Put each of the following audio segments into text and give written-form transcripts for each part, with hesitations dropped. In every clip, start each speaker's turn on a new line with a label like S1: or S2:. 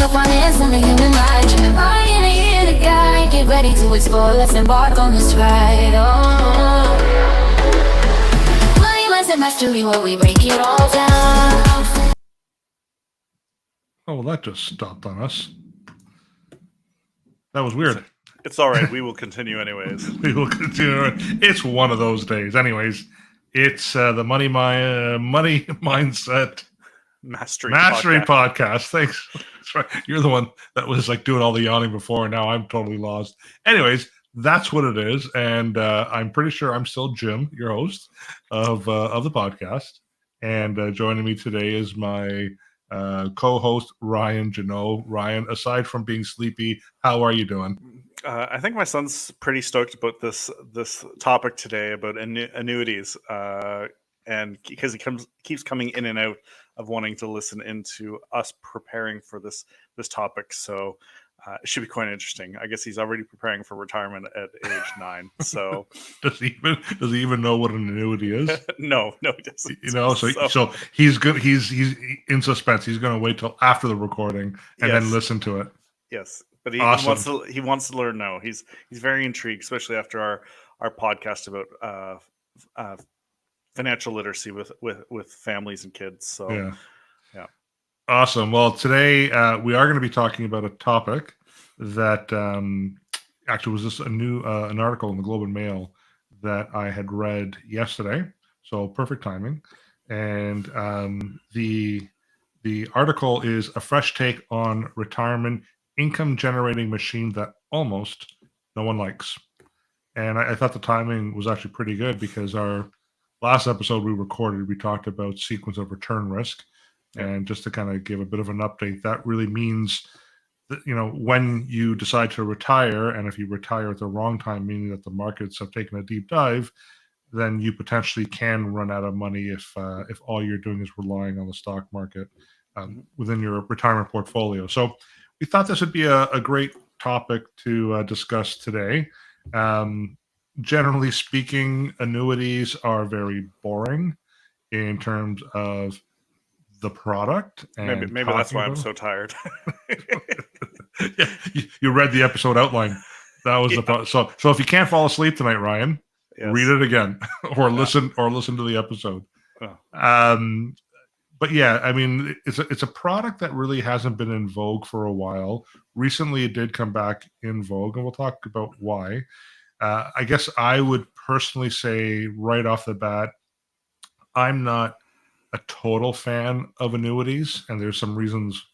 S1: the funnest in the human mind. I am here, the guy. Get ready to explore. Let's embark on this ride. Oh, money, less and mastery, where we break it all down.
S2: Oh, well, that just stopped on us. That was weird.
S3: It's all right. We will continue anyways.
S2: We will continue. It's one of those days. Anyways, it's the money mindset
S3: Mastery
S2: podcast. Thanks. That's right. You're the one that was like doing all the yawning before. Now I'm totally lost. Anyways, that's what it is, and I'm pretty sure I'm still Jim, your host of the podcast. And joining me today is my co-host Ryan Janot. Ryan, aside from being sleepy, how are you doing?
S3: I think my son's pretty stoked about this topic today about annuities, and because he keeps coming in and out of wanting to listen into us preparing for this topic. So it should be quite interesting. I guess he's already preparing for retirement at age 9. So
S2: does he even know what an annuity is?
S3: No, he doesn't.
S2: So he's good. He's in suspense. He's going to wait till after the recording and then listen to it.
S3: Yes, but he
S2: Awesome.
S3: wants to learn now. He's very intrigued, especially after our podcast about financial literacy with families and kids. So yeah.
S2: Awesome. Well, today we are going to be talking about a topic that actually was just an article in the Globe and Mail that I had read yesterday. So perfect timing. And the article is a fresh take on retirement income generating machine that almost no one likes. And I thought the timing was actually pretty good because our last episode we recorded, we talked about sequence of return risk. And just to kind of give a bit of an update, that really means that, when you decide to retire, and if you retire at the wrong time, meaning that the markets have taken a deep dive, then you potentially can run out of money if all you're doing is relying on the stock market within your retirement portfolio. So we thought this would be a great topic to discuss today. Generally speaking, annuities are very boring in terms of the product. And
S3: maybe that's why I'm so tired.
S2: Yeah, you read the episode outline. That was the problem. So if you can't fall asleep tonight, Ryan, read it again or listen to the episode. But yeah, I mean, it's a product that really hasn't been in vogue for a while. Recently, it did come back in vogue, and we'll talk about why. I guess I would personally say right off the bat, I'm not a total fan of annuities, and there's some reasons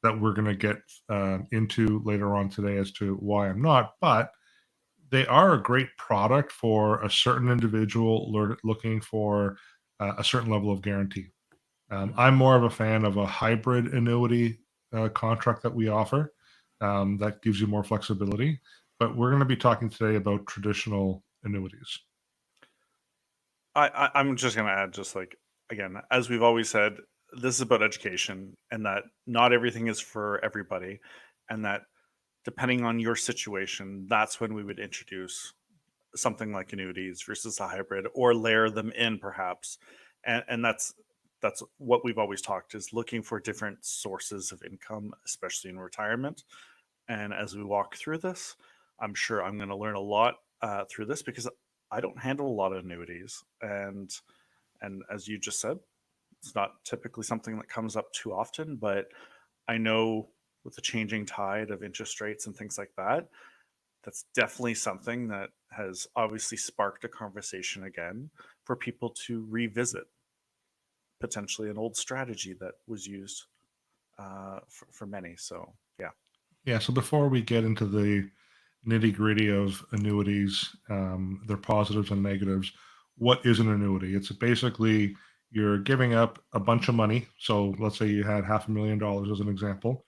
S2: that we're going to get into later on today as to why I'm not, but they are a great product for a certain individual looking for a certain level of guarantee. I'm more of a fan of a hybrid annuity contract that we offer that gives you more flexibility, but we're going to be talking today about traditional annuities.
S3: I'm just going to add, again, as we've always said, this is about education, and that not everything is for everybody, and that depending on your situation, that's when we would introduce something like annuities versus a hybrid, or layer them in perhaps. And that's what we've always talked, is looking for different sources of income, especially in retirement. And as we walk through this, I'm sure I'm going to learn a lot through this, because I don't handle a lot of annuities, and as you just said, it's not typically something that comes up too often, but I know with the changing tide of interest rates and things like that, that's definitely something that has obviously sparked a conversation again for people to revisit potentially an old strategy that was used for many. So, yeah.
S2: Yeah. So before we get into the nitty gritty of annuities, their positives and negatives, what is an annuity? It's basically you're giving up a bunch of money. So let's say you had $500,000 as an example.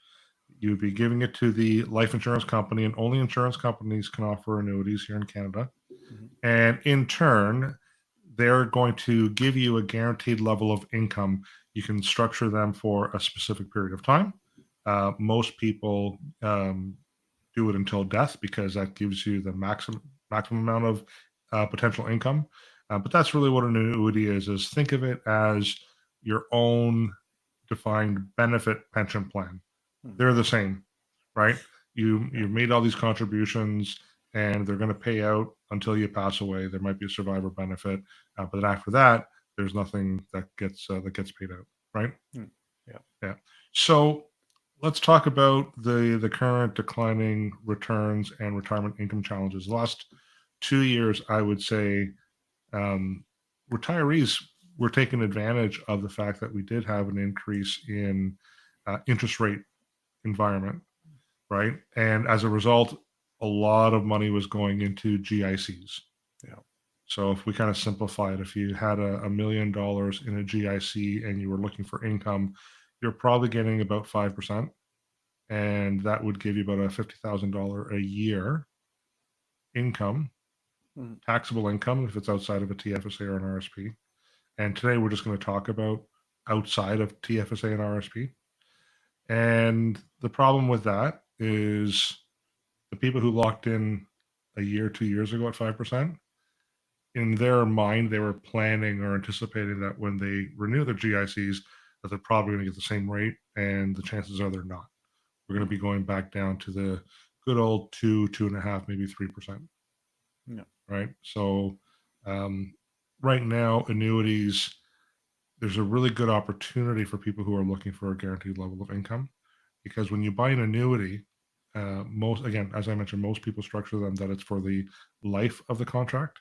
S2: You'd be giving it to the life insurance company, and only insurance companies can offer annuities here in Canada. Mm-hmm. And in turn, they're going to give you a guaranteed level of income. You can structure them for a specific period of time. Most people do it until death, because that gives you the maximum amount of potential income. But that's really what an annuity is think of it as your own defined benefit pension plan. they're the same, right? You've made all these contributions, and they're going to pay out until you pass away. There might be a survivor benefit, but then after that, there's nothing that gets paid out, right?
S3: Yeah.
S2: Yeah. So let's talk about the current declining returns and retirement income challenges. The last 2 years, I would say, um, retirees were taking advantage of the fact that we did have an increase in interest rate environment, right? And as a result, a lot of money was going into GICs.
S3: Yeah.
S2: So if we kind of simplify it, if you had $1 million in a GIC and you were looking for income, you're probably getting about 5%. And that would give you about a $50,000 a year income, taxable income, if it's outside of a TFSA or an RSP. And today we're just going to talk about outside of TFSA and RSP. And the problem with that is the people who locked in a year, 2 years ago at 5%, in their mind, they were planning or anticipating that when they renew their GICs, that they're probably going to get the same rate. And the chances are they're not. We're going to be going back down to the good old 2.5, maybe 3%.
S3: Yeah.
S2: Right. So right now, annuities, there's a really good opportunity for people who are looking for a guaranteed level of income, because when you buy an annuity, again, as I mentioned, most people structure them that it's for the life of the contract.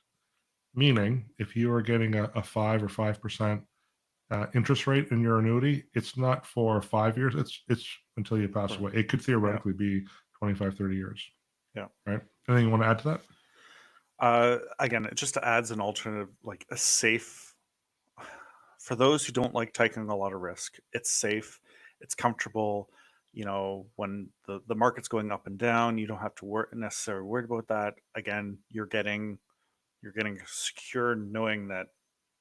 S2: Meaning, if you are getting a 5 or 5% interest rate in your annuity, it's not for 5 years. It's until you pass away. It could theoretically be 25, 30 years.
S3: Yeah.
S2: Right. Anything you want to add to that?
S3: Again, it just adds an alternative, like a safe, for those who don't like taking a lot of risk. It's safe, it's comfortable. When the market's going up and down, you don't have to necessarily worried about that. Again, you're getting secure, knowing that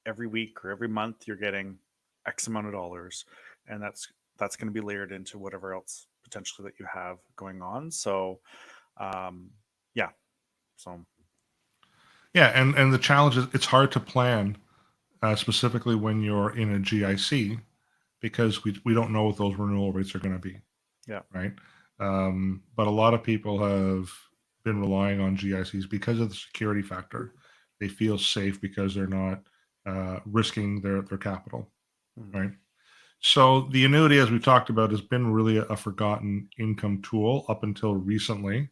S3: every week or every month you're getting X amount of dollars, and that's going to be layered into whatever else potentially that you have going on. So, yeah. So.
S2: Yeah, and the challenge is it's hard to plan, specifically when you're in a GIC, because we don't know what those renewal rates are going to be.
S3: Yeah.
S2: Right. But a lot of people have been relying on GICs because of the security factor. They feel safe because they're not risking their capital. Right. So the annuity, as we talked about, has been really a forgotten income tool up until recently.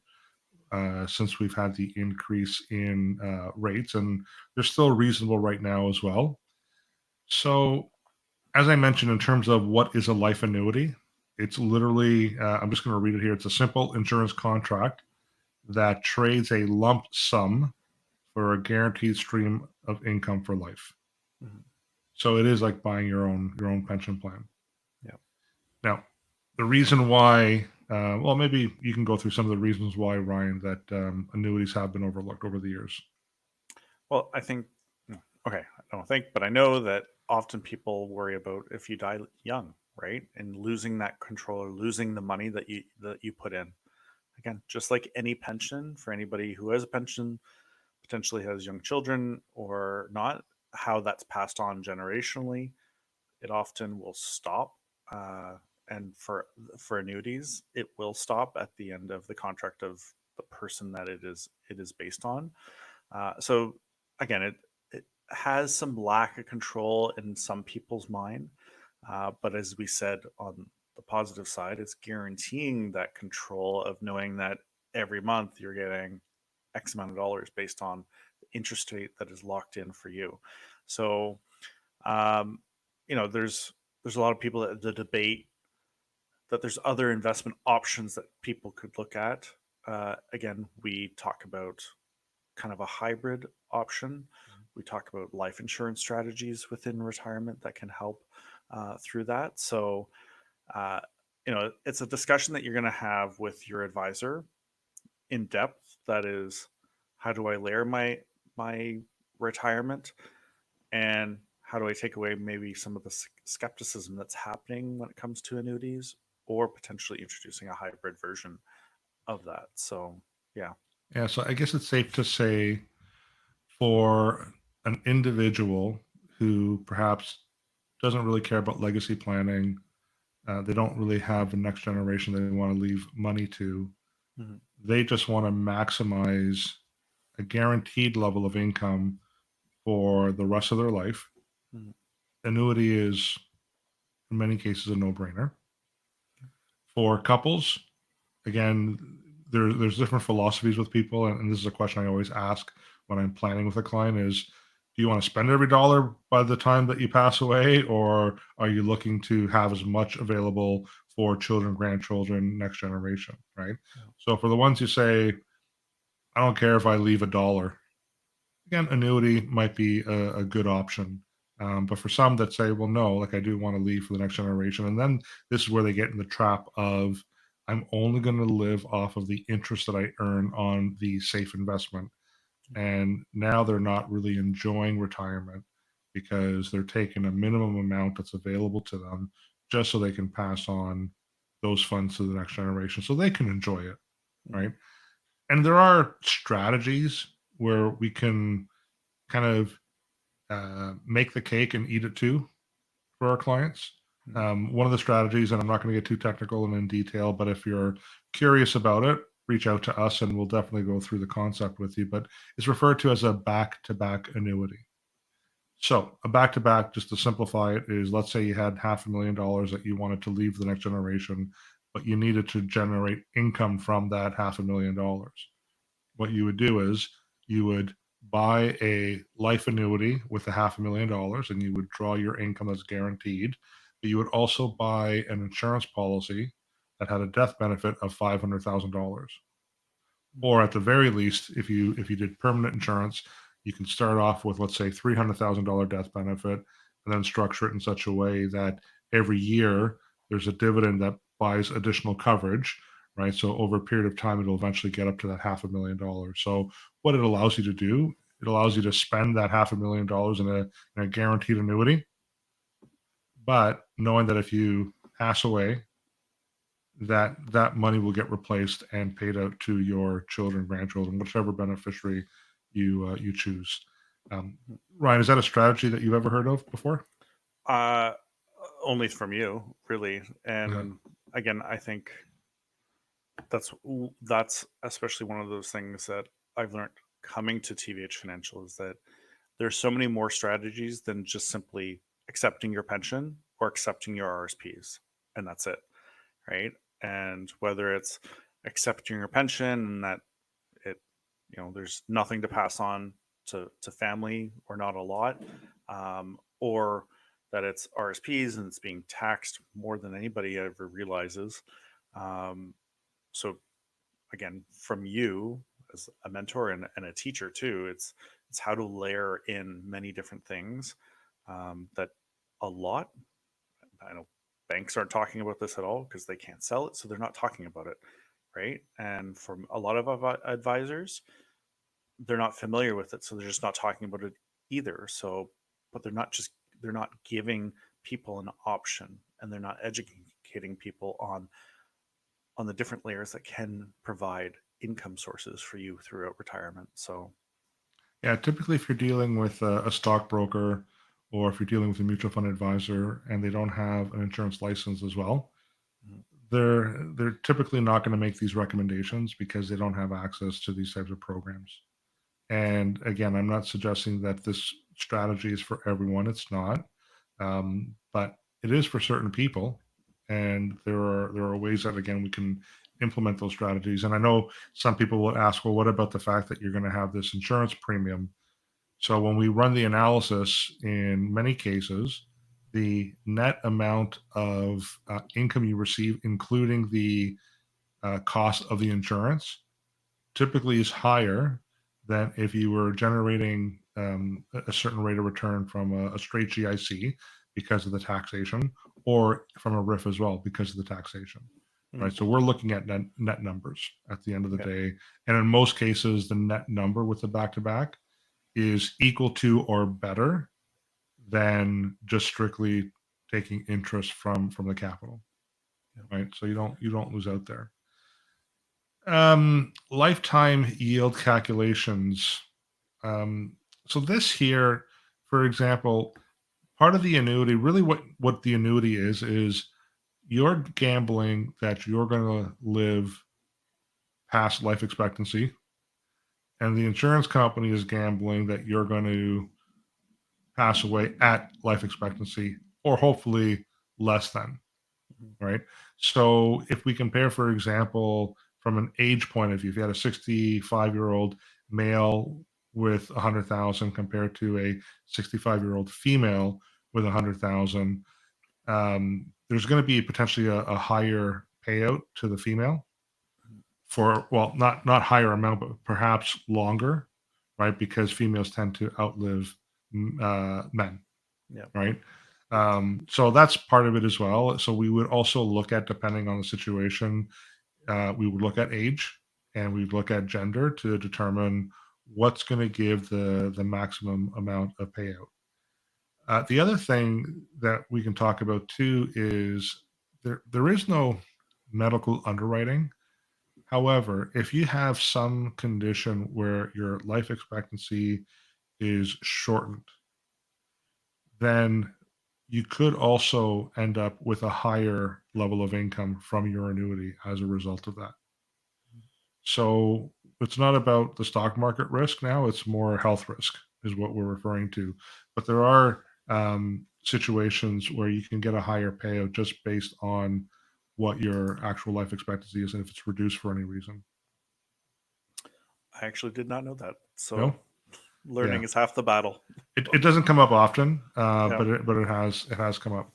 S2: Since we've had the increase in rates, and they're still reasonable right now as well. So, as I mentioned, in terms of what is a life annuity, it's literally, I'm just going to read it here. It's a simple insurance contract that trades a lump sum for a guaranteed stream of income for life. So it is like buying your own pension plan.
S3: Yeah.
S2: Now, the reason why, well, maybe you can go through some of the reasons why, Ryan, that annuities have been overlooked over the years.
S3: Well, I think, okay, I don't think, but I know that often people worry about if you die young, right? And losing that control or losing the money that you put in. Again, just like any pension, for anybody who has a pension, potentially has young children or not, how that's passed on generationally, it often will stop. And for annuities, it will stop at the end of the contract of the person that it is based on. So again, it has some lack of control in some people's mind, but as we said, on the positive side, it's guaranteeing that control of knowing that every month you're getting X amount of dollars based on the interest rate that is locked in for you. So, there's a lot of people that the debate that there's other investment options that people could look at. Again, we talk about kind of a hybrid option. We talk about life insurance strategies within retirement that can help through that. So, it's a discussion that you're going to have with your advisor in depth. That is, how do I layer my retirement, and how do I take away maybe some of the skepticism that's happening when it comes to annuities, or potentially introducing a hybrid version of that. So, yeah.
S2: Yeah, so I guess it's safe to say, for an individual who perhaps doesn't really care about legacy planning, They don't really have a next generation they want to leave money to.
S3: Mhm.
S2: They just want to maximize a guaranteed level of income for the rest of their life.
S3: Mhm.
S2: Annuity is, in many cases, a no-brainer. For couples, again, there's different philosophies with people, and this is a question I always ask when I'm planning with a client: is do you want to spend every dollar by the time that you pass away, or are you looking to have as much available for children, grandchildren, next generation, right?
S3: Yeah.
S2: So for the ones who say, I don't care if I leave a dollar, again, annuity might be a good option. But for some that say, well, no, like I do want to leave for the next generation. And then this is where they get in the trap of, I'm only going to live off of the interest that I earn on the safe investment. And now they're not really enjoying retirement because they're taking a minimum amount that's available to them just so they can pass on those funds to the next generation so they can enjoy it. Right. And there are strategies where we can kind of make the cake and eat it too for our clients. One of the strategies, and I'm not going to get too technical and in detail, but if you're curious about it, reach out to us and we'll definitely go through the concept with you. But it's referred to as a back to back annuity. So, a back to back, just to simplify it, is let's say you had $500,000 that you wanted to leave the next generation, but you needed to generate income from that $500,000. What you would do is you would buy a life annuity with $500,000 and you would draw your income that's guaranteed. But you would also buy an insurance policy that had a death benefit of $500,000. Or at the very least, if you did permanent insurance, you can start off with, let's say, $300,000 death benefit, and then structure it in such a way that every year there's a dividend that buys additional coverage, right? So over a period of time, it'll eventually get up to that $500,000. So what it allows you to do, it allows you to spend that $500,000 in a guaranteed annuity, but knowing that if you pass away, that money will get replaced and paid out to your children, grandchildren, whichever beneficiary you choose. Um, Ryan, is that a strategy that you've ever heard of before?
S3: Uh, Only from you, really.
S2: Yeah.
S3: And again, I think that's especially one of those things that I've learned coming to TVH Financial is that there's so many more strategies than just simply accepting your pension or accepting your RSPs, and that's it, right? And whether it's accepting your pension and that it, there's nothing to pass on to family or not a lot, or that it's RSPs and it's being taxed more than anybody ever realizes. Um, so again, from you as a mentor and a teacher too, it's how to layer in many different things that a lot. I know banks aren't talking about this at all because they can't sell it, so they're not talking about it, right? And from a lot of advisors, they're not familiar with it, so they're just not talking about it either. So, but they're not giving people an option, and they're not educating people on the different layers that can provide income sources for you throughout retirement. So,
S2: Yeah, typically, if you're dealing with a stockbroker or if you're dealing with a mutual fund advisor and they don't have an insurance license as well,
S3: mhm,
S2: they're typically not going to make these recommendations because they don't have access to these types of programs. And again, I'm not suggesting that this strategy is for everyone. It's not, but it is for certain people. And there are ways that again we can implement those strategies. And I know some people will ask, well, what about the fact that you're going to have this insurance premium? So when we run the analysis, in many cases, the net amount of income you receive, including the cost of the insurance, typically is higher than if you were generating a certain rate of return from a straight GIC because of the taxation, or from a RIF as well because of the taxation. Right.
S3: mhm,
S2: So we're looking at net numbers at the end of the
S3: yeah,
S2: day. And in most cases, the net number with the back to back is equal to or better than just strictly taking interest from the capital.
S3: yeah,
S2: Right. So you don't lose out there. Lifetime yield calculations. Um, so this here, for example, part of the annuity, really what the annuity is you're gambling that you're going to live past life expectancy, and the insurance company is gambling that you're going to pass away at life expectancy or hopefully less than, right? So if we compare, for example, from an age point of view, if you had a 65-year-old male with 100,000 compared to a 65-year-old female with 100,000, there's going to be potentially a higher payout to the female for, well, not higher amount, but perhaps longer, right? Because females tend to outlive men,
S3: Yeah.
S2: right? So that's part of it as well. So we would also look at, depending on the situation, we would look at age and we'd look at gender to determine what's going to give the maximum amount of payout. The other thing that we can talk about too is there is no medical underwriting. However, if you have some condition where your life expectancy is shortened, then you could also end up with a higher level of income from your annuity as a result of that. So it's not about the stock market risk now, it's more health risk, is what we're referring to. But there are situations where you can get a higher payout just based on what your actual life expectancy is and if it's reduced for any reason.
S3: I actually did not know that. So
S2: No?
S3: learning
S2: Yeah.
S3: is half the battle.
S2: It doesn't come up often,
S3: Yeah.
S2: but it has come up.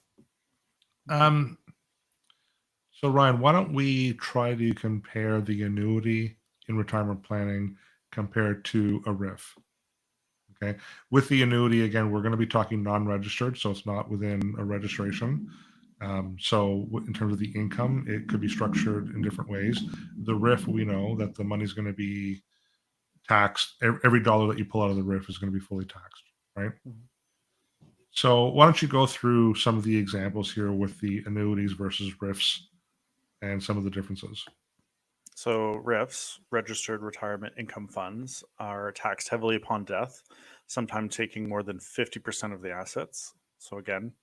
S2: So Ryan, why don't we try to compare the annuity in retirement planning compared to a RIF? Okay. With the annuity, again, we're going to be talking non-registered, so it's not within a registration. So in terms of the income, it could be structured in different ways. The RIF, we know that the money's going to be taxed. Every dollar that you pull out of the RIF is going to be fully taxed, right?
S3: Mhm.
S2: So why don't you go through some of the examples here with the annuities versus RIFs and some of the differences?
S3: So RIFs, registered retirement income funds, are taxed heavily upon death, sometimes taking more than 50% of the assets. So again,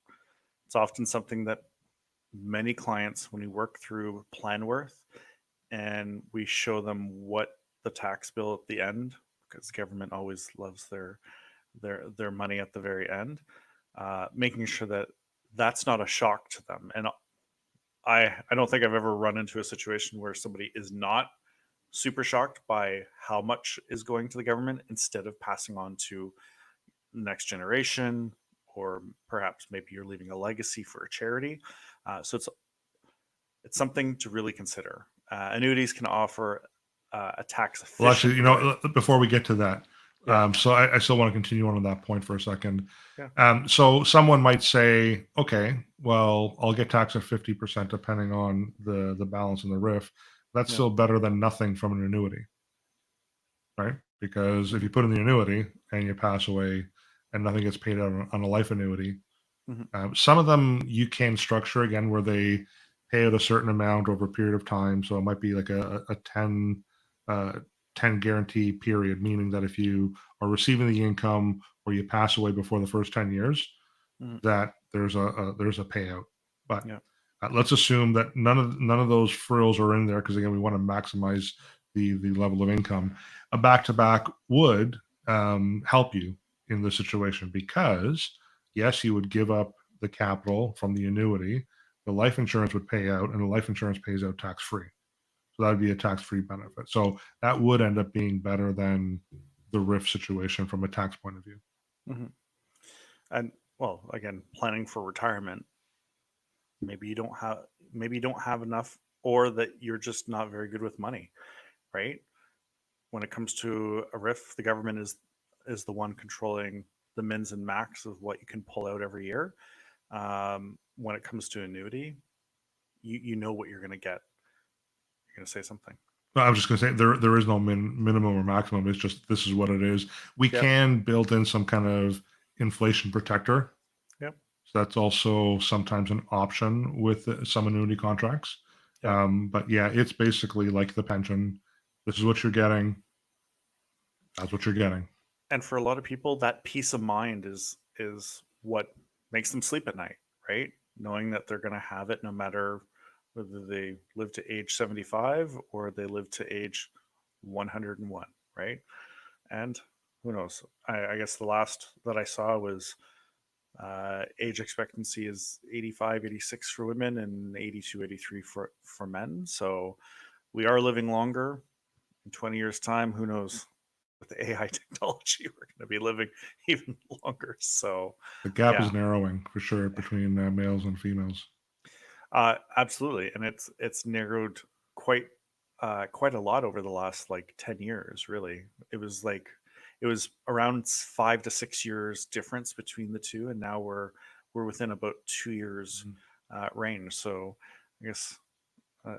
S3: it's often something that many clients, when we work through PlanWorth and we show them what the tax bill at the end, because the government always loves their money at the very end, making sure that that's not a shock to them. And I don't think I've ever run into a situation where somebody is not super shocked by how much is going to the government instead of passing on to next generation, or perhaps maybe you're leaving a legacy for a charity. So it's something to really consider. Annuities can offer a tax efficient.
S2: Well, actually,
S3: way.
S2: before we get to that,
S3: Yeah.
S2: so I still want to continue on that point for a second.
S3: Yeah.
S2: So someone might say, okay, well, I'll get taxed at 50% depending on the balance in the RIF. That's
S3: Yeah.
S2: still better than nothing from an annuity, right? Because if you put in the annuity and you pass away and nothing gets paid out on a life annuity,
S3: Mhm.
S2: some of them you can structure again where they pay out a certain amount over a period of time. So it might be like a 10 guarantee period, meaning that if you are receiving the income or you pass away before the first 10 years,
S3: Mhm.
S2: that there's a payout. But
S3: Yeah.
S2: let's assume that none of those frills are in there because again we want to maximize the level of income. A back-to-back would help you in this situation because yes, you would give up the capital from the annuity, the life insurance would pay out, and the life insurance pays out tax-free. So that would be a tax-free benefit. So that would end up being better than the RIF situation from a tax point of view.
S3: Mhm. And well, again, planning for retirement, maybe you don't have enough, or that you're just not very good with money, right? When it comes to a RIF, the government is the one controlling the mins and max of what you can pull out every year. When it comes to annuity, you know what you're going to get. You're going to say something.
S2: No, I was just going to say there is no minimum or maximum. It's just this is what it is. We
S3: Yep.
S2: can build in some kind of inflation protector.
S3: Yep.
S2: So that's also sometimes an option with some annuity contracts.
S3: Yep.
S2: But yeah, it's basically like the pension. This is what you're getting. That's what you're getting.
S3: And for a lot of people, that peace of mind is what makes them sleep at night, right? knowing that they're going to have it no matter whether they live to age 75 or they live to age 101, right? And who knows? I guess the last that I saw was age expectancy is 85, 86 for women and 82, 83 for men. So we are living longer. In 20 years' time, who knows? With the AI technology, we're going to be living even longer. So
S2: The gap
S3: yeah,
S2: is narrowing for sure between males and females.
S3: absolutely, and it's narrowed quite quite a lot over the last like 10 years. Really, it was around 5 to 6 years difference between the two, and now we're within about 2 years range. So I guess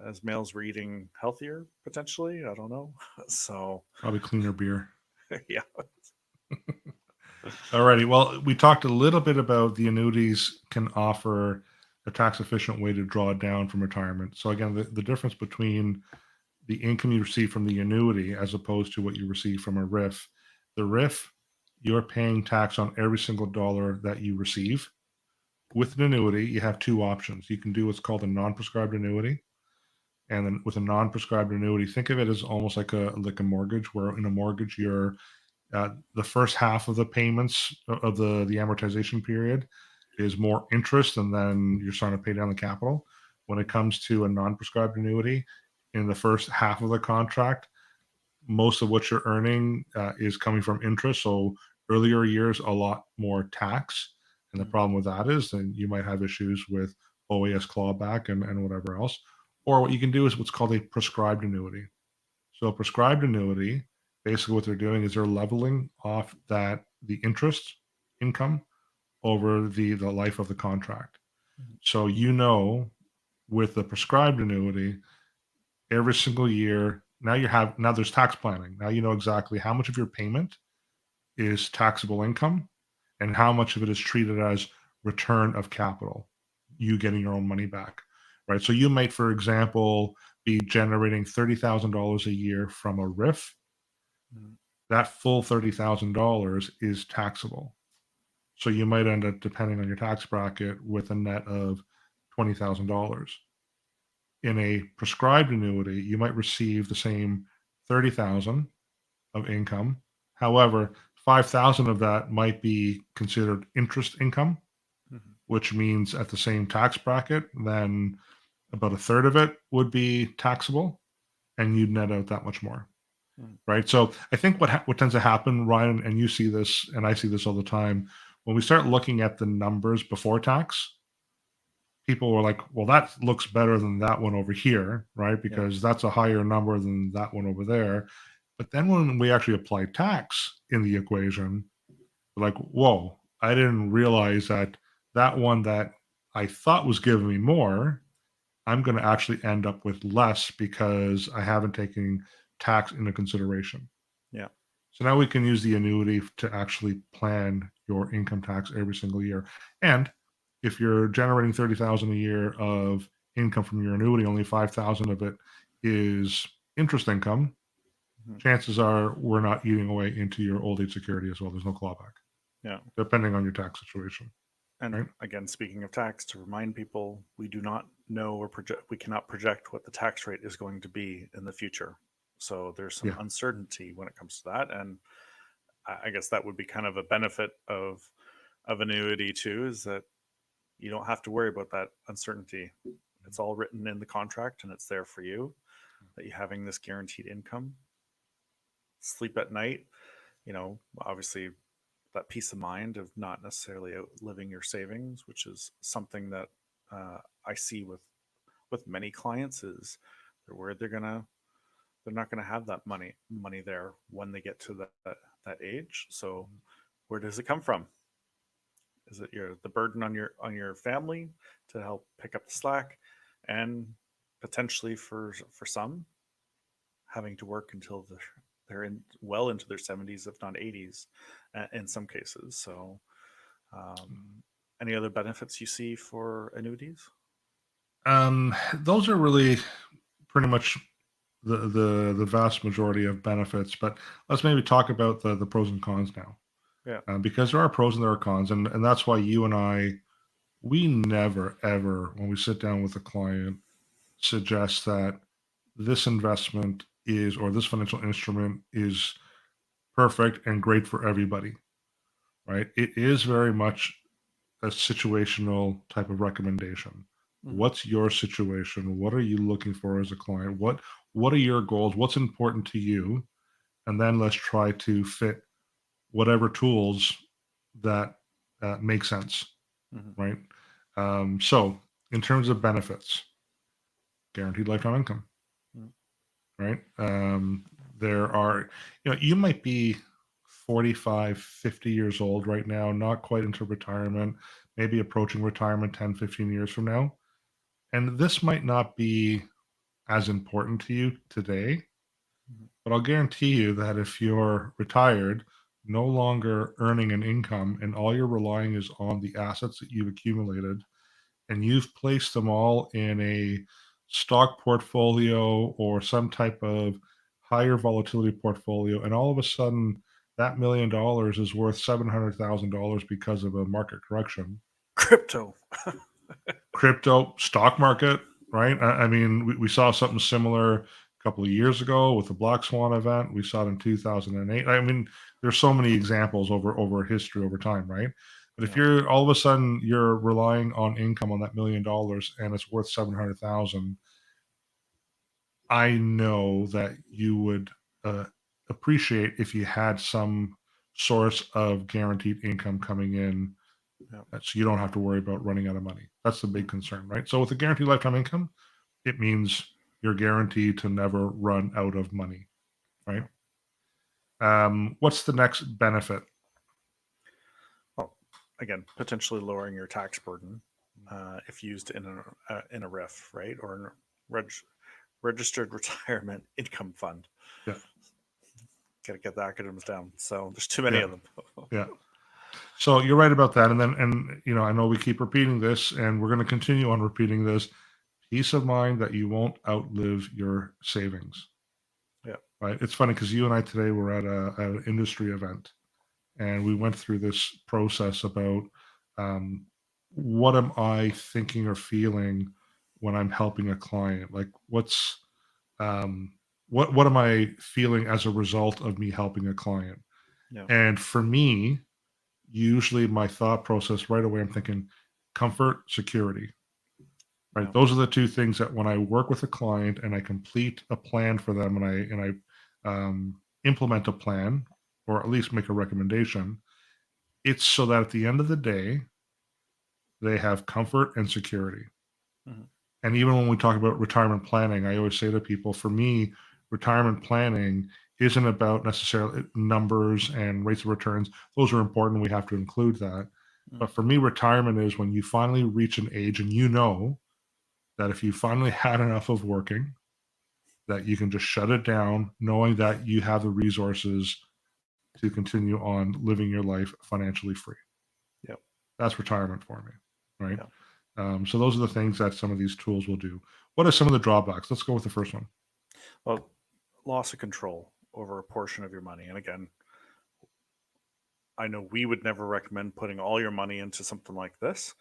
S3: as males, we're eating healthier potentially. I don't know. So
S2: Probably cleaner beer.
S3: yeah.
S2: Alrighty. Well, we talked a little bit about the annuities can offer a tax efficient way to draw down from retirement. So again, the difference between the income you receive from the annuity as opposed to what you receive from a RIF. The RIF, you're paying tax on every single dollar that you receive. With an annuity, you have two options. You can do what's called a non-prescribed annuity. And then with a non-prescribed annuity, think of it as almost like a mortgage, where in a mortgage, you're the first half of the payments of the amortization period is more interest, and then you're starting to pay down the capital. When it comes to a non-prescribed annuity, in the first half of the contract, most of what you're earning is coming from interest. So earlier years, a lot more tax. And the problem with that is then you might have issues with OAS clawback and whatever else. Or what you can do is what's called a prescribed annuity. So a prescribed annuity, basically what they're doing is they're leveling off the interest income over the life of the contract. So with the prescribed annuity, every single year, now there's tax planning. Now you know exactly how much of your payment is taxable income and how much of it is treated as return of capital, you getting your own money back, right? So you might, for example, be generating $30,000 a year from a RIF. That full $30,000 is taxable. So you might end up, depending on your tax bracket, with a net of $20,000. In a prescribed annuity, you might receive the same $30,000 of income. However, 5,000 of that might be considered interest income, which means at the same tax bracket, then about a third of it would be taxable, and you'd net out that much more. Right. So I think what tends to happen, Ryan, and you see this, and I see this all the time, when we start looking at the numbers before tax, people were like, well, that looks better than that one over here, right? Because that's a higher number than that one over there. But then when we actually apply tax in the equation, we're like, whoa, I didn't realize that one that I thought was giving me more, I'm going to actually end up with less because I haven't taken tax into consideration.
S3: Yeah.
S2: So now we can use the annuity to actually plan your income tax every single year. And if you're generating $30,000 a year of income from your annuity, only 5,000 of it is interest income. Chances are we're not eating away into your old age security as well. There's no clawback.
S3: Yeah.
S2: Depending on your tax situation.
S3: And
S2: right?
S3: Again, speaking of tax, to remind people, we do not know or we cannot project what the tax rate is going to be in the future. So there's some uncertainty when it comes to that. And I guess that would be kind of a benefit of annuity too, is that you don't have to worry about that uncertainty. It's all written in the contract and it's there for you, that you're having this guaranteed income. Sleep at night, obviously that peace of mind of not necessarily outliving your savings, which is something that I see with many clients, is they're worried they're not gonna have that money there when they get to that age. So where does it come from? Is it the burden on your family to help pick up the slack, and potentially for some having to work until they're well into their 70s, if not 80s, in some cases. So, any other benefits you see for annuities?
S2: Those are really pretty much the vast majority of benefits. But let's maybe talk about the pros and cons now.
S3: Yeah.
S2: Because there are pros and there are cons, and that's why you and I we never, ever, when we sit down with a client, suggest that this investment is, or this financial instrument is perfect and great for everybody, right? It is very much a situational type of recommendation.
S3: Mhm.
S2: What's your situation? What are you looking for as a client? What are your goals? What's important to you? And then let's try to fit whatever tools that make sense,
S3: Mhm.
S2: right? So, in terms of benefits, guaranteed lifetime income,
S3: Mhm.
S2: right? There are, you might be 45, 50 years old right now, not quite into retirement, maybe approaching retirement 10, 15 years from now. And this might not be as important to you today,
S3: Mhm.
S2: but I'll guarantee you that if you're retired, no longer earning an income, and all you're relying is on the assets that you've accumulated, and you've placed them all in a stock portfolio or some type of higher volatility portfolio, and all of a sudden that $1 million is worth $700,000 because of a market correction.
S3: Crypto.
S2: Crypto, stock market, right? I mean, we saw something similar a couple of years ago with the Black Swan event. We saw it in 2008. I mean, there's so many examples over history, over time, right? But if
S3: Yeah.
S2: you're all of a sudden you're relying on income on that $1 million and it's worth 700,000, I know that you would uh, appreciate if you had some source of guaranteed income coming in,
S3: Yeah.
S2: so you don't have to worry about running out of money. That's the big
S3: Mhm.
S2: concern, right? So with a guaranteed lifetime income, it means you're guaranteed to never run out of money, right? What's the next benefit?
S3: Well, again, potentially lowering your tax burden if used in a RIF, right, or in a registered retirement income fund.
S2: Yeah,
S3: Got to get the acronyms down. So there's too many
S2: yeah,
S3: of them.
S2: yeah. So you're right about that. And I know we keep repeating this, and we're going to continue on repeating this. Peace of mind that you won't outlive your savings,
S3: Yeah.
S2: right? It's funny because you and I today were at an industry event, and we went through this process about um, what am I thinking or feeling when I'm helping a client? Like, um, what am I feeling as a result of me helping a client?
S3: Yeah.
S2: And for me, usually my thought process right away, I'm thinking comfort, security. Right.
S3: Yeah.
S2: Those are the two things that when I work with a client and I complete a plan for them, and I implement a plan, or at least make a recommendation, it's so that at the end of the day, they have comfort and security.
S3: Mhm.
S2: And even when we talk about retirement planning, I always say to people, for me, retirement planning isn't about necessarily numbers and rates of returns. Those are important. We have to include that.
S3: Mhm.
S2: But for me, retirement is when you finally reach an age and you know that if you finally had enough of working, that you can just shut it down, knowing that you have the resources to continue on living your life financially free.
S3: Yep.
S2: That's retirement for me, right?
S3: Yeah.
S2: So those are the things that some of these tools will do. What are some of the drawbacks? Let's go with the first one.
S3: Well, loss of control over a portion of your money. And again, I know we would never recommend putting all your money into something like this,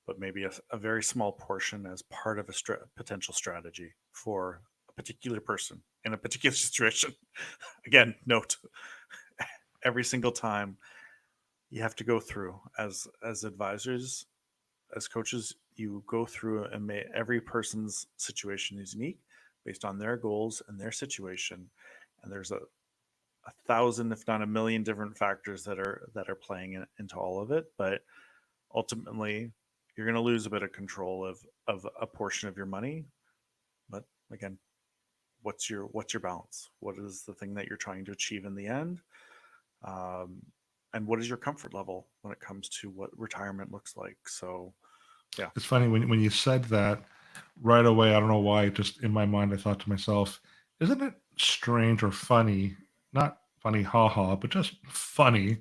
S3: but maybe a very small portion as part of a potential strategy for a particular person in a particular situation. Again, note every single time you have to go through as advisors, as coaches, you go through and every person's situation is unique based on their goals and their situation, and there's a thousand, if not a million, different factors that are playing into all of it. But ultimately, you're going to lose a bit of control of a portion of your money. But again, what's your balance? What is the thing that you're trying to achieve in the end? Um, and what is your comfort level when it comes to what retirement looks like? So, yeah.
S2: It's funny when you said that right away. I don't know why. Just in my mind, I thought to myself, "Isn't it strange or funny? Not funny, haha, but just funny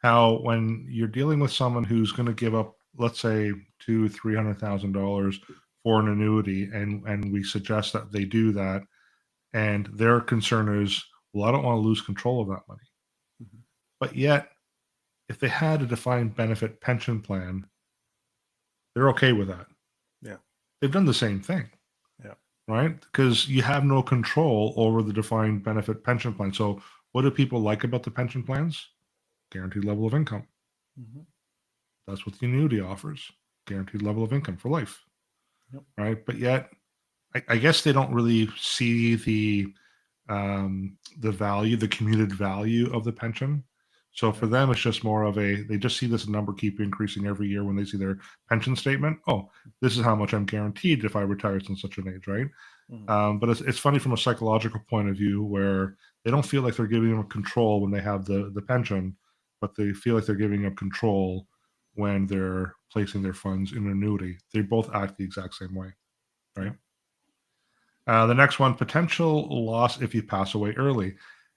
S2: how when you're dealing with someone who's going to give up, let's say, $200,000-300,000 for an annuity, and we suggest that they do that, and their concern is, well, I don't want to lose control of that money.
S3: Mhm.
S2: But yet, if they had a defined benefit pension plan, they're okay with that.
S3: Yeah.
S2: They've done the same thing.
S3: Yeah.
S2: Right? Because you have no control over the defined benefit pension plan. So what do people like about the pension plans? Guaranteed level of income.
S3: Mhm.
S2: That's what the annuity offers. Guaranteed level of income for life.
S3: Yep.
S2: Right? But yet, I guess they don't really see the value, the commuted value of the pension. So for them, it's just more of they just see this number keep increasing every year when they see their pension statement. Oh, this is how much I'm guaranteed if I retire from such an age, right?
S3: Mhm.
S2: But it's funny from a psychological point of view where they don't feel like they're giving them control when they have the pension, but they feel like they're giving up control when they're placing their funds in an annuity. They both act the exact same way, right? The next one, potential loss if you pass away early.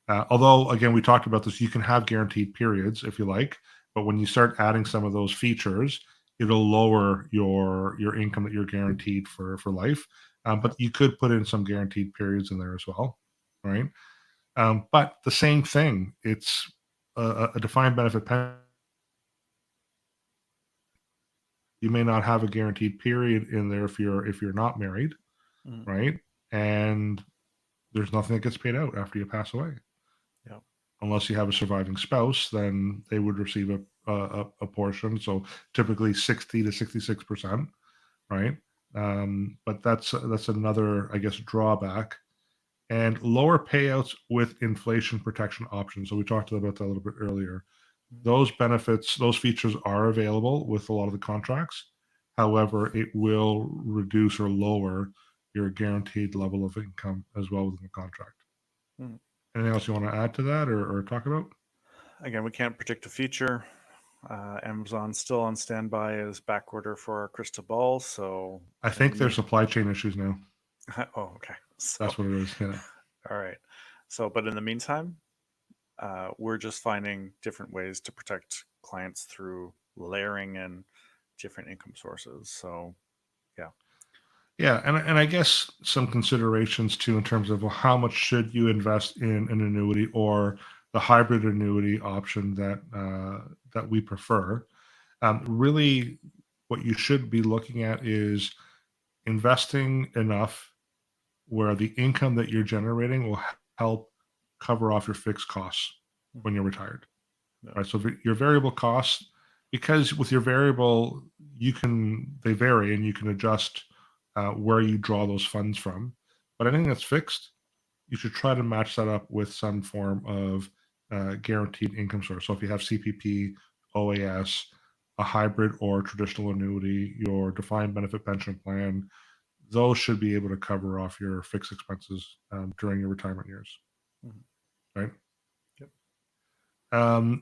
S2: Although, again, we talked about this, you can have guaranteed periods if you like, but when you start adding some of those features, it'll lower your income that you're guaranteed for life. But you could put in some guaranteed periods in there as well, right? But the same thing, it's a defined benefit pension. You may not have a guaranteed period in there if you're not married,
S3: Mhm.
S2: right? And there's nothing that gets paid out after you pass away.
S3: Yeah.
S2: Unless you have a surviving spouse, then they would receive a portion. So typically 60 to 66%, right? But that's another, I guess, drawback. And lower payouts with inflation protection options. So we talked about that a little bit earlier. Those benefits, those features are available with a lot of the contracts. However, it will reduce or lower your guaranteed level of income as well within the contract.
S3: Mhm.
S2: Anything else you want to add to that or talk about?
S3: Again, we can't predict the future. Amazon's still on standby as back order for our crystal ball. So
S2: I
S3: in
S2: think
S3: the
S2: there's supply chain issues now.
S3: oh, okay. So
S2: That's what it is. Yeah.
S3: all right. So, but in the meantime, we're just finding different ways to protect clients through layering in different income sources. So, yeah.
S2: Yeah, and I guess some considerations too in terms of, well, how much should you invest in an annuity or the hybrid annuity option that we prefer. Really, what you should be looking at is investing enough where the income that you're generating will help cover off your fixed costs when you're retired.
S3: Yeah.
S2: Right. So your variable costs, because with your variable, they vary and you can adjust where you draw those funds from. But anything that's fixed, you should try to match that up with some form of guaranteed income source. So if you have CPP, OAS, a hybrid or traditional annuity, your defined benefit pension plan, those should be able to cover off your fixed expenses during your retirement years,
S3: Mhm.
S2: right?
S3: Yep.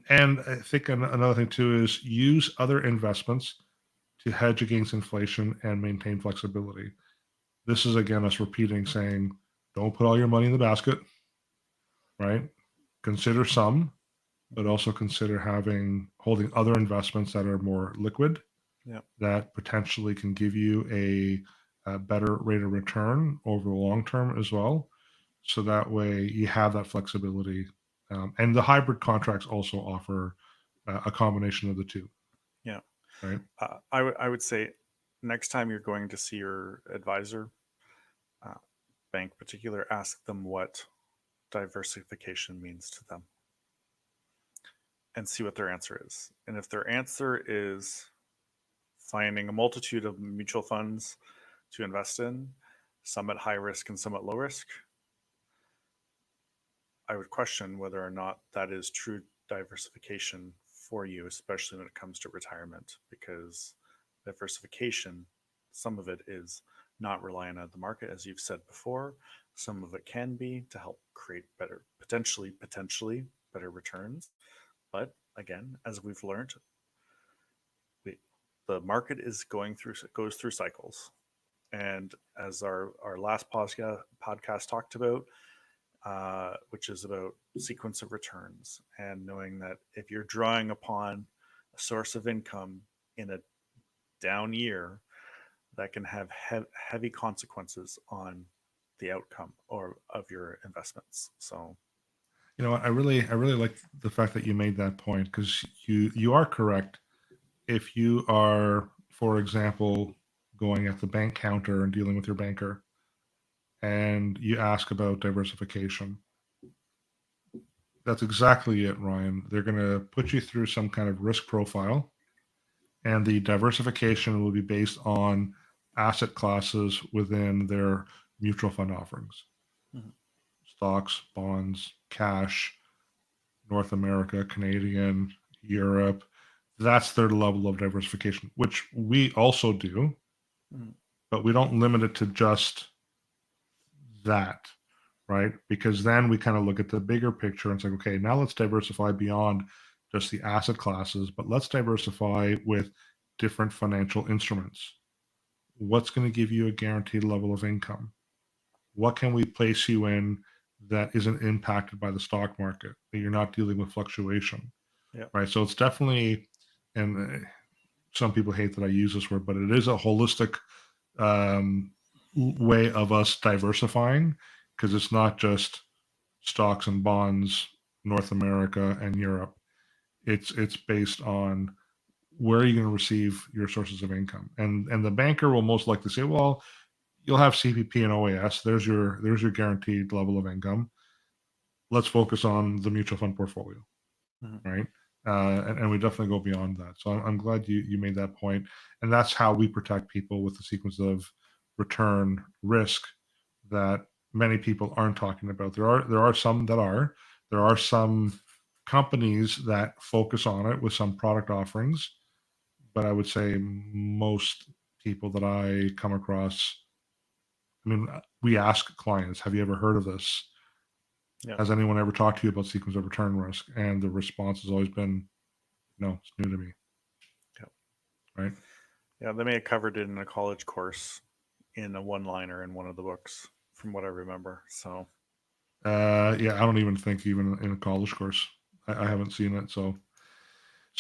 S2: And I think another thing too is use other investments to hedge against inflation and maintain flexibility. This is again us repeating saying, don't put all your money in the basket, right? Consider some, but also consider holding other investments that are more liquid
S3: Yep.
S2: that potentially can give you a better rate of return over the long term as well. So that way you have that flexibility. And the hybrid contracts also offer a combination of the two,
S3: Yeah.
S2: right?
S3: I would say next time you're going to see your advisor, bank particular, ask them what diversification means to them and see what their answer is. And if their answer is finding a multitude of mutual funds to invest in, some at high risk and some at low risk, I would question whether or not that is true diversification for you, especially when it comes to retirement, because diversification, some of it is not reliant on the market, as you've said before. Some of it can be to help create better, potentially better returns. But again, as we've learned, the market goes through cycles, and as our last podcast talked about, which is about sequence of returns and knowing that if you're drawing upon a source of income in a down year, that can have heavy consequences on the outcome or of your investments. So,
S2: You know what? I really like the fact that you made that point because you are correct. If you are for example, going at the bank counter and dealing with your banker, and you ask about diversification. That's exactly it, Ryan. They're going to put you through some kind of risk profile, and the diversification will be based on asset classes within their mutual fund offerings.
S3: Mhm.
S2: Stocks, bonds, cash, North America, Canadian, Europe. That's their level of diversification, which we also do,
S3: Mhm.
S2: but we don't limit it to just that, right? Because then we kind of look at the bigger picture and it's like, okay, now let's diversify beyond just the asset classes, but let's diversify with different financial instruments. What's going to give you a guaranteed level of income? What can we place you in that isn't impacted by the stock market, that you're not dealing with fluctuation,
S3: Yeah.
S2: right? So it's definitely, and some people hate that I use this word, but it is a holistic way of us diversifying, because it's not just stocks and bonds, North America and Europe. It's based on where are you going to receive your sources of income, and the banker will most likely say, well, you'll have CPP and OAS. There's your guaranteed level of income. Let's focus on the mutual fund portfolio,
S3: Mhm.
S2: right? And we definitely go beyond that. So I'm glad you made that point, and that's how we protect people with the sequence of return risk that many people aren't talking about. There are some that are. There are some companies that focus on it with some product offerings, but I would say most people that I come across, I mean, we ask clients, have you ever heard of this?
S3: Yeah.
S2: Has anyone ever talked to you about sequence of return risk? And the response has always been, no, it's new to me.
S3: Yeah.
S2: Right.
S3: Yeah, they may have covered it in a college course in a one-liner in one of the books, from what I remember. So
S2: Yeah, I don't even think even in a college course, I haven't seen it. So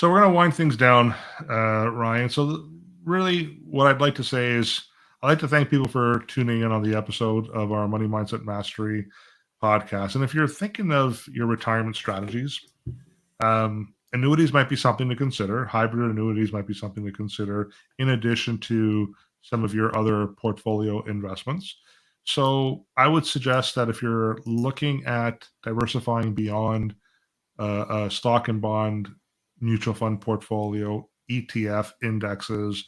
S2: we're gonna wind things down, Ryan. So really, what I'd like to say is I'd like to thank people for tuning in on the episode of our Money Mindset Mastery podcast. And if you're thinking of your retirement strategies, annuities might be something to consider. Hybrid annuities might be something to consider in addition to some of your other portfolio investments. So I would suggest that if you're looking at diversifying beyond a stock and bond mutual fund portfolio, ETF indexes,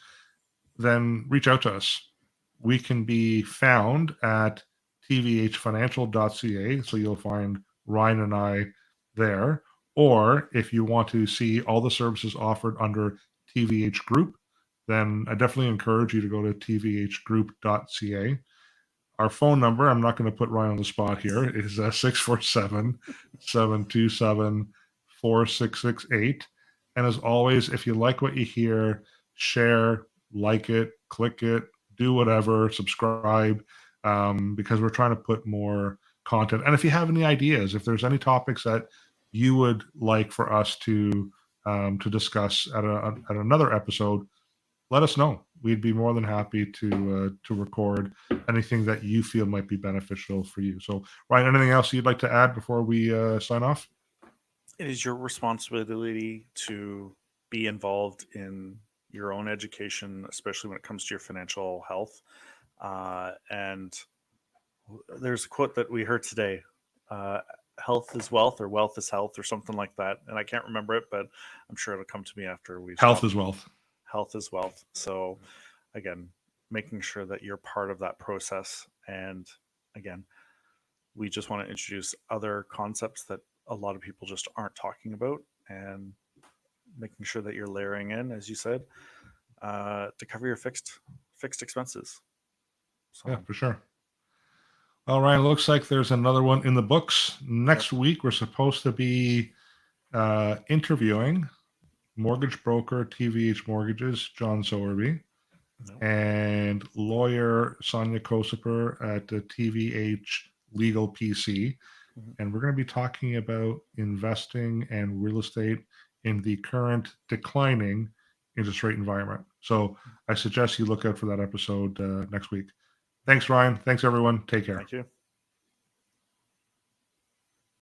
S2: then reach out to us. We can be found at tvhfinancial.ca. So you'll find Ryan and I there. Or if you want to see all the services offered under TVH Group, then I definitely encourage you to go to tvhgroup.ca. Our phone number, I'm not going to put Ryan on the spot here, is 647 727 4668. And as always, if you like what you hear, share, like it, click it, do whatever, subscribe, because we're trying to put more content. And if you have any ideas, if there's any topics that you would like for us to discuss at another episode, let us know. We'd be more than happy to record anything that you feel might be beneficial for you. So, Ryan, anything else you'd like to add before we sign off?
S3: it is your responsibility to be involved in your own education, especially when it comes to your financial health. And there's a quote that we heard today: "Health is wealth, or wealth is health," or something like that. And I can't remember it, but I'm sure it'll come to me after we
S2: Health
S3: stop.
S2: is wealth.
S3: Health is wealth. So, again, making sure that you're part of that process. And again, we just want to introduce other concepts that a lot of people just aren't talking about, and making sure that you're layering in, as you said, to cover your fixed expenses. So,
S2: Yeah, for sure. Well, Ryan, looks like there's another one in the books. Next week, we're supposed to be interviewing mortgage broker TVH Mortgages, John Sowerby,
S3: no.
S2: and lawyer Sonia Kosiper at the TVH Legal PC.
S3: Mhm.
S2: And we're going to be talking about investing and real estate in the current declining interest rate environment. So I suggest you look out for that episode next week. Thanks, Ryan. Thanks, everyone. Take care.
S3: Thank you.